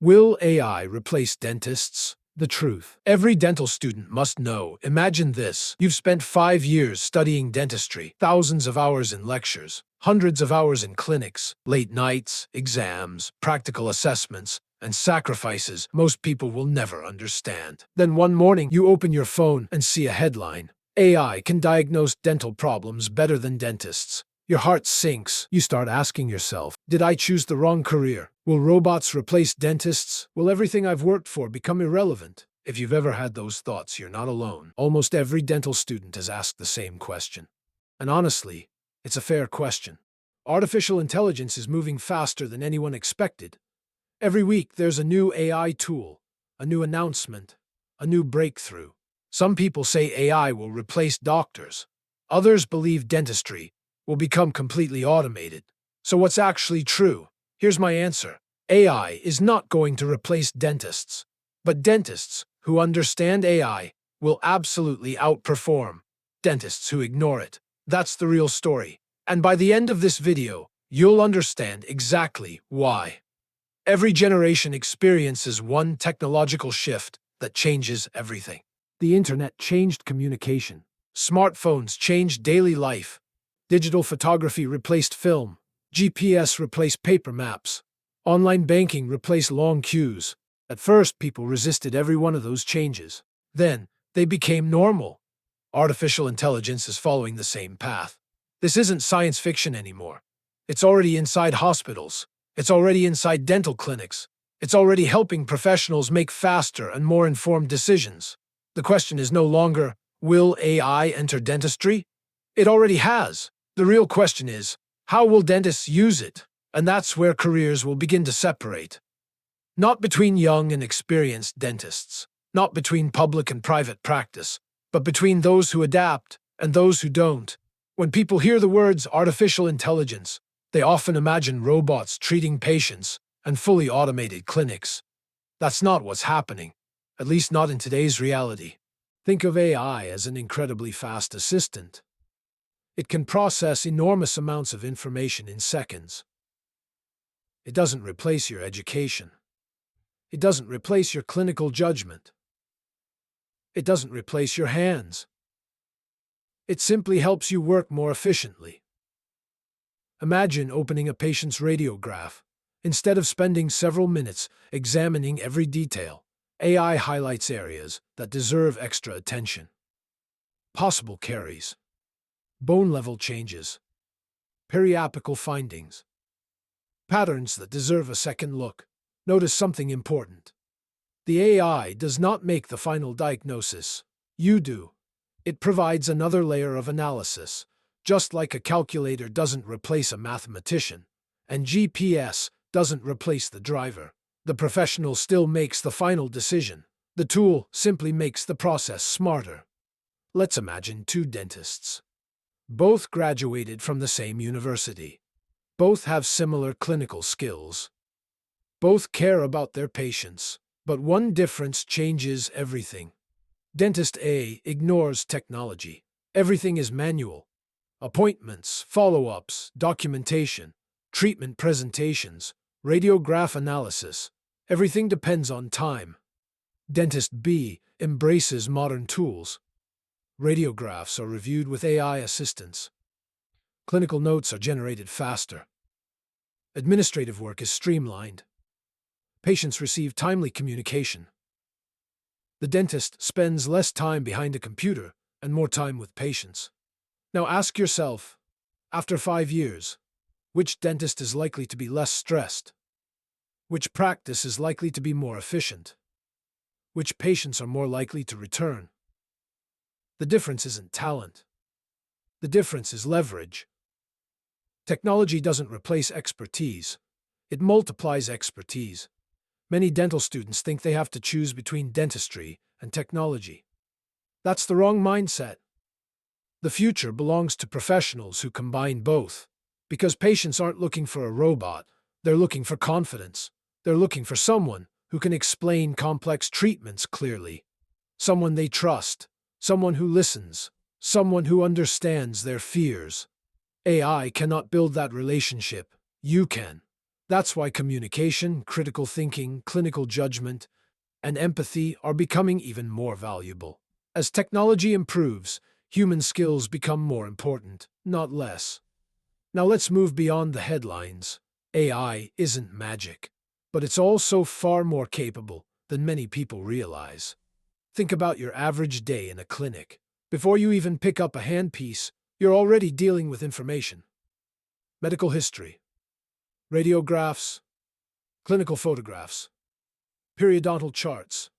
Will AI replace dentists? The truth. Every dental student must know. Imagine this. You've spent 5 years studying dentistry, thousands of hours in lectures, hundreds of hours in clinics, late nights, exams, practical assessments, and sacrifices most people will never understand. Then one morning, you open your phone and see a headline. AI can diagnose dental problems better than dentists. Your heart sinks. You start asking yourself, did I choose the wrong career? Will robots replace dentists? Will everything I've worked for become irrelevant? If you've ever had those thoughts, you're not alone. Almost every dental student has asked the same question. And honestly, it's a fair question. Artificial intelligence is moving faster than anyone expected. Every week there's a new AI tool, a new announcement, a new breakthrough. Some people say AI will replace doctors. Others believe dentistry will become completely automated. So what's actually true? Here's my answer. AI is not going to replace dentists. But dentists who understand AI will absolutely outperform dentists who ignore it. That's the real story. And by the end of this video, you'll understand exactly why. Every generation experiences one technological shift that changes everything. The internet changed communication. Smartphones changed daily life. Digital photography replaced film. GPS replaced paper maps. Online banking replaced long queues. At first, people resisted every one of those changes. Then, they became normal. Artificial intelligence is following the same path. This isn't science fiction anymore. It's already inside hospitals. It's already inside dental clinics. It's already helping professionals make faster and more informed decisions. The question is no longer, will AI enter dentistry? It already has. The real question is, how will dentists use it? And that's where careers will begin to separate. Not between young and experienced dentists, not between public and private practice, but between those who adapt and those who don't. When people hear the words artificial intelligence, they often imagine robots treating patients and fully automated clinics. That's not what's happening, at least not in today's reality. Think of AI as an incredibly fast assistant. It can process enormous amounts of information in seconds. It doesn't replace your education. It doesn't replace your clinical judgment. It doesn't replace your hands. It simply helps you work more efficiently. Imagine opening a patient's radiograph. Instead of spending several minutes examining every detail, AI highlights areas that deserve extra attention. Possible caries, bone-level changes, periapical findings, patterns that deserve a second look. Notice something important. The AI does not make the final diagnosis. You do. It provides another layer of analysis, just like a calculator doesn't replace a mathematician, and GPS doesn't replace the driver. The professional still makes the final decision. The tool simply makes the process smarter. Let's imagine two dentists. Both graduated from the same university. Both have similar clinical skills. Both care about their patients, but one difference changes everything. Dentist A ignores technology. Everything is manual. Appointments, follow-ups, documentation, treatment presentations, radiograph analysis. Everything depends on time. Dentist B embraces modern tools. Radiographs are reviewed with AI assistance. Clinical notes are generated faster. Administrative work is streamlined. Patients receive timely communication. The dentist spends less time behind a computer and more time with patients. Now ask yourself, after 5 years, which dentist is likely to be less stressed? Which practice is likely to be more efficient? Which patients are more likely to return? The difference isn't talent. The difference is leverage. Technology doesn't replace expertise. It multiplies expertise. Many dental students think they have to choose between dentistry and technology. That's the wrong mindset. The future belongs to professionals who combine both. Because patients aren't looking for a robot, they're looking for confidence. They're looking for someone who can explain complex treatments clearly. Someone they trust. Someone who listens. Someone who understands their fears. AI cannot build that relationship. You can. That's why communication, critical thinking, clinical judgment, and empathy are becoming even more valuable. As technology improves, human skills become more important, not less. Now let's move beyond the headlines. AI isn't magic, but it's also far more capable than many people realize. Think about your average day in a clinic. Before you even pick up a handpiece, you're already dealing with information. Medical history, radiographs, clinical photographs, periodontal charts,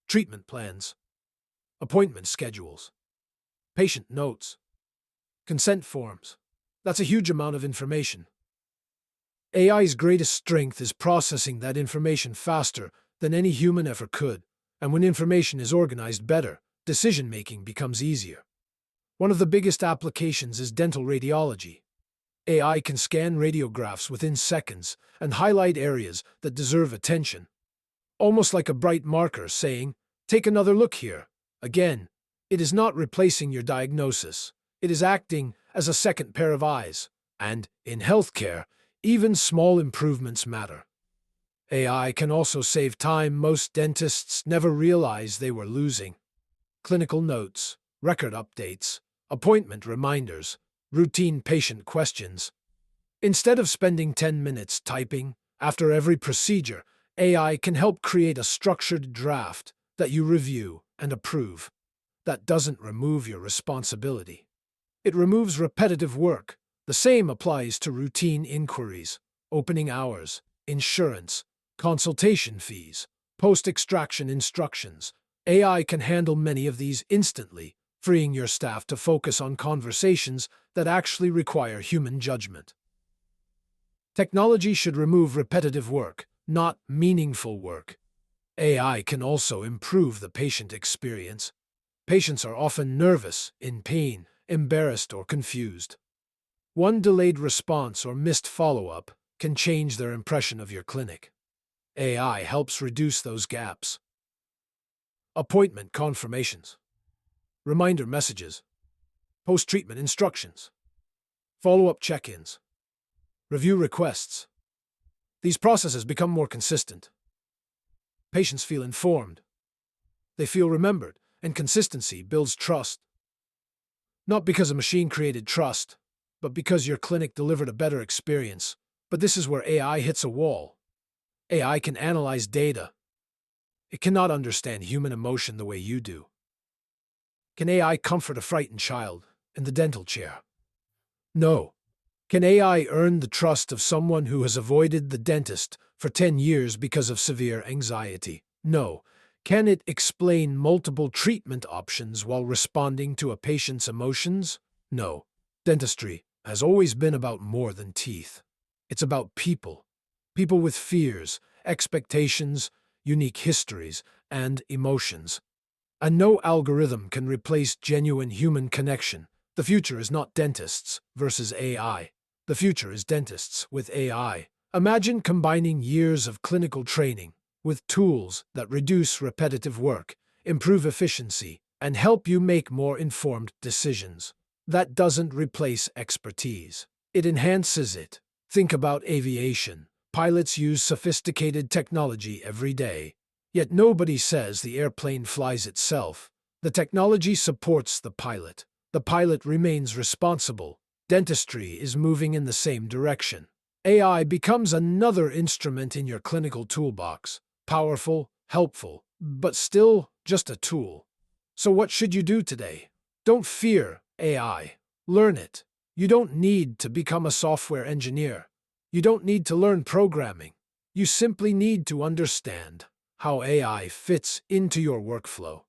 treatment plans, appointment schedules, patient notes, consent forms. That's a huge amount of information. AI's greatest strength is processing that information faster than any human ever could, and when information is organized better, decision-making becomes easier. One of the biggest applications is dental radiology. AI can scan radiographs within seconds and highlight areas that deserve attention, almost like a bright marker saying, "Take another look here." Again, it is not replacing your diagnosis. It is acting as a second pair of eyes. And, in healthcare, even small improvements matter. AI can also save time most dentists never realized they were losing. Clinical notes, record updates, appointment reminders, routine patient questions. Instead of spending 10 minutes typing after every procedure, AI can help create a structured draft that you review and approve. That doesn't remove your responsibility. It removes repetitive work. The same applies to routine inquiries, opening hours, insurance, consultation fees, post-extraction instructions. AI can handle many of these instantly, freeing your staff to focus on conversations that actually require human judgment. Technology should remove repetitive work, not meaningful work. AI can also improve the patient experience. Patients are often nervous, in pain, embarrassed, or confused. One delayed response or missed follow-up can change their impression of your clinic. AI helps reduce those gaps. Appointment confirmations, reminder messages, post-treatment instructions, follow-up check-ins, review requests. These processes become more consistent. Patients feel informed. They feel remembered, and consistency builds trust. Not because a machine created trust, but because your clinic delivered a better experience. But this is where AI hits a wall. AI can analyze data. It cannot understand human emotion the way you do. Can AI comfort a frightened child in the dental chair? No. Can AI earn the trust of someone who has avoided the dentist for 10 years because of severe anxiety? No. Can it explain multiple treatment options while responding to a patient's emotions? No. Dentistry has always been about more than teeth. It's about people. People with fears, expectations, unique histories, and emotions. And no algorithm can replace genuine human connection. The future is not dentists versus AI. The future is dentists with AI. Imagine combining years of clinical training with tools that reduce repetitive work, improve efficiency, and help you make more informed decisions. That doesn't replace expertise. It enhances it. Think about aviation. Pilots use sophisticated technology every day. Yet nobody says the airplane flies itself. The technology supports the pilot. The pilot remains responsible. Dentistry is moving in the same direction. AI becomes another instrument in your clinical toolbox. Powerful, helpful, but still just a tool. So what should you do today? Don't fear AI. Learn it. You don't need to become a software engineer. You don't need to learn programming. You simply need to understand how AI fits into your workflow.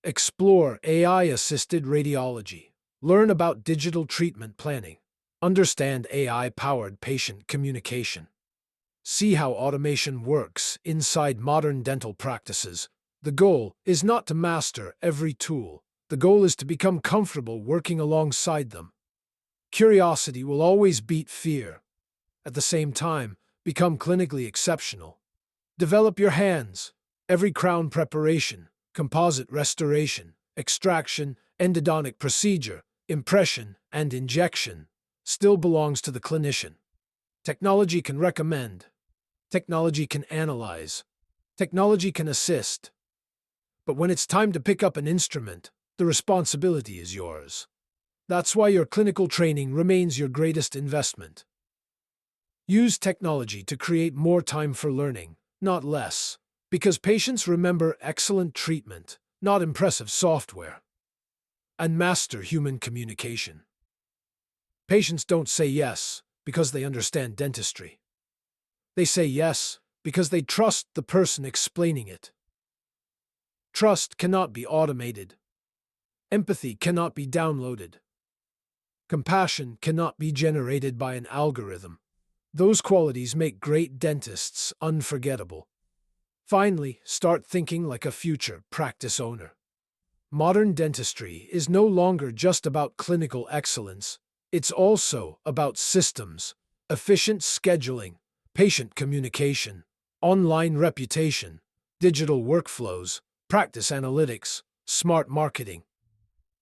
Explore AI-assisted radiology. Learn about digital treatment planning. Understand AI-powered patient communication. See how automation works inside modern dental practices. The goal is not to master every tool. The goal is to become comfortable working alongside them. Curiosity will always beat fear. At the same time, become clinically exceptional. Develop your hands. Every crown preparation, composite restoration, extraction, endodontic procedure, impression, and injection still belongs to the clinician. Technology can recommend. Technology can analyze. Technology can assist. But when it's time to pick up an instrument, the responsibility is yours. That's why your clinical training remains your greatest investment. Use technology to create more time for learning, not less, because patients remember excellent treatment, not impressive software. And master human communication. Patients don't say yes because they understand dentistry. They say yes because they trust the person explaining it. Trust cannot be automated. Empathy cannot be downloaded. Compassion cannot be generated by an algorithm. Those qualities make great dentists unforgettable. Finally, start thinking like a future practice owner. Modern dentistry is no longer just about clinical excellence. It's also about systems, efficient scheduling, patient communication, online reputation, digital workflows, practice analytics, smart marketing.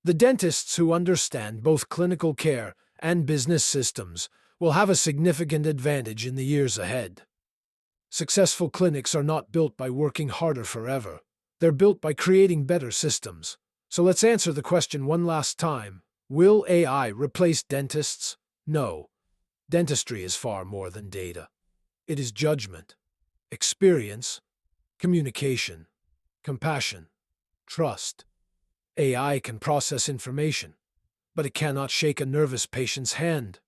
The dentists who understand both clinical care and business systems will have a significant advantage in the years ahead. Successful clinics are not built by working harder forever. They're built by creating better systems. So let's answer the question one last time. Will AI replace dentists? No. Dentistry is far more than data. It is judgment, experience, communication, compassion, trust. AI can process information, but it cannot shake a nervous patient's hand.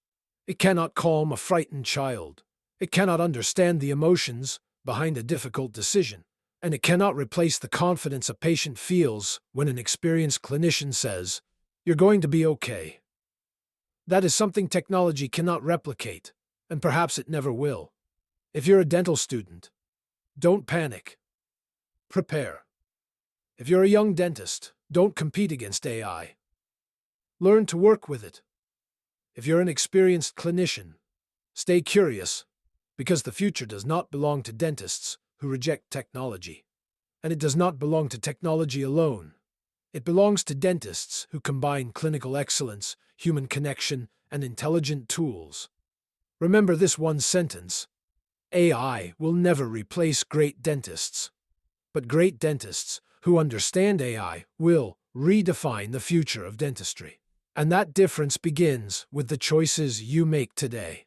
It cannot calm a frightened child. It cannot understand the emotions behind a difficult decision. And it cannot replace the confidence a patient feels when an experienced clinician says, "You're going to be okay." That is something technology cannot replicate, and perhaps it never will. If you're a dental student, don't panic. Prepare. If you're a young dentist, don't compete against AI. Learn to work with it. If you're an experienced clinician, stay curious, because the future does not belong to dentists who reject technology. And it does not belong to technology alone. It belongs to dentists who combine clinical excellence, human connection, and intelligent tools. Remember this one sentence: AI will never replace great dentists. But great dentists who understand AI will redefine the future of dentistry. And that difference begins with the choices you make today.